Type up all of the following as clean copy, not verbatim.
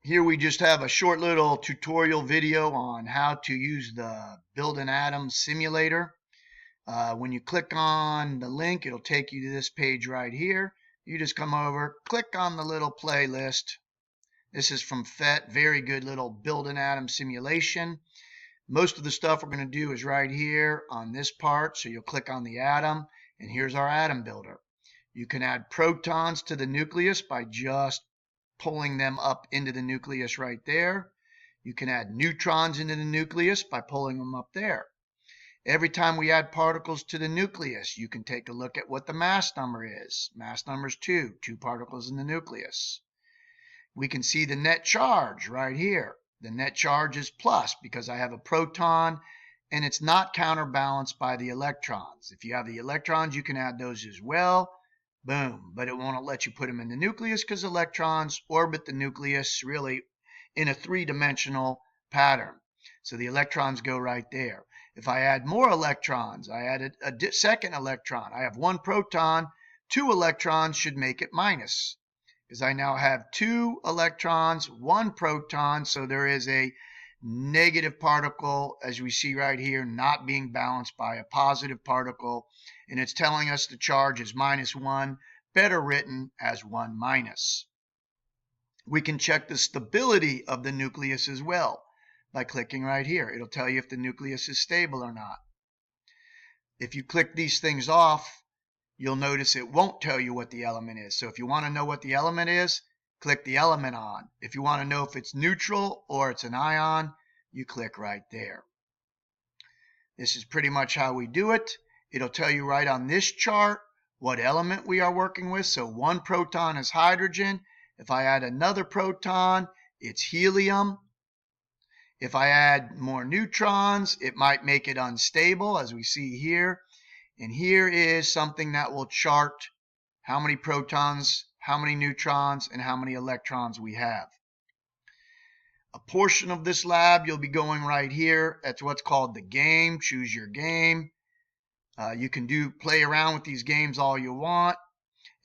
Here we just have a short little tutorial video on how to use the Build an Atom simulator. When you click on the link, it'll take you to this page right here. You just come over, click on the little playlist. This is from PhET, very good little Build an Atom simulation. Most of the stuff we're going to do is right here on this part. So you'll click on the atom, and here's our atom builder. You can add protons to the nucleus by just pulling them up into the nucleus right there. You can add neutrons into the nucleus by pulling them up there. Every time we add particles to the nucleus, you can take a look at what the mass number is. Mass number is 2 particles in the nucleus. We can see the net charge right here. The net charge is plus because I have a proton and it's not counterbalanced by the electrons. If you have the electrons, you can add those as well. Boom, but it won't let you put them in the nucleus because electrons orbit the nucleus really in a three-dimensional pattern. So the electrons go right there. If I add more electrons, I added a second electron. I have one proton, 2 electrons should make it minus. Because I now have 2 electrons, 1 proton, so there is a negative particle, as we see right here, not being balanced by a positive particle, and it's telling us the charge is -1, better written as 1 minus. We can check the stability of the nucleus as well by clicking right here. It'll tell you if the nucleus is stable or not. If you click these things off, you'll notice it won't tell you what the element is. So if you want to know what the element is, click the element on. If you want to know if it's neutral or it's an ion, you click right there. This is pretty much how we do it. It'll tell you right on this chart what element we are working with. So 1 proton is hydrogen. If I add another proton, it's helium. If I add more neutrons, it might make it unstable, as we see here. And here is something that will chart how many protons, how many neutrons, and how many electrons we have. A portion of this lab, you'll be going right here. That's what's called the game. Choose your game. You can play around with these games all you want.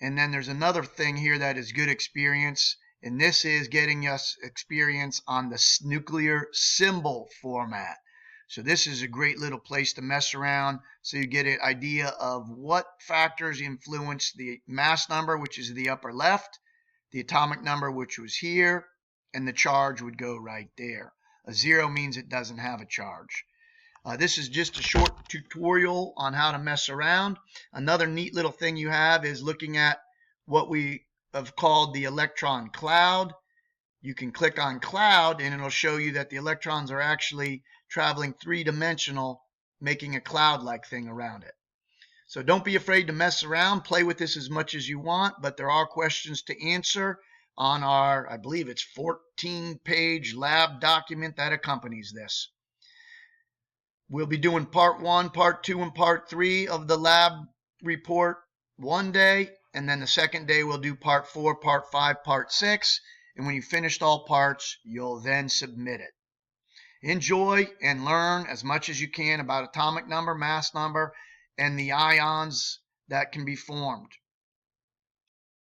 And then there's another thing here that is good experience. And this is getting us experience on the nuclear symbol format. So this is a great little place to mess around so you get an idea of what factors influence the mass number, which is the upper left, the atomic number, which was here, and the charge would go right there. A 0 means it doesn't have a charge. This is just a short tutorial on how to mess around. Another neat little thing you have is looking at what we have called the electron cloud. You can click on cloud and it'll show you that the electrons are actually traveling three-dimensional, making a cloud-like thing around it. So don't be afraid to mess around. Play with this as much as you want, but there are questions to answer on our, I believe it's 14-page lab document that accompanies this. We'll be doing part 1, part 2, and part 3 of the lab report one day, and then the second day we'll do part 4, part 5, part 6, and when you've finished all parts, you'll then submit it. Enjoy and learn as much as you can about atomic number, mass number, and the ions that can be formed.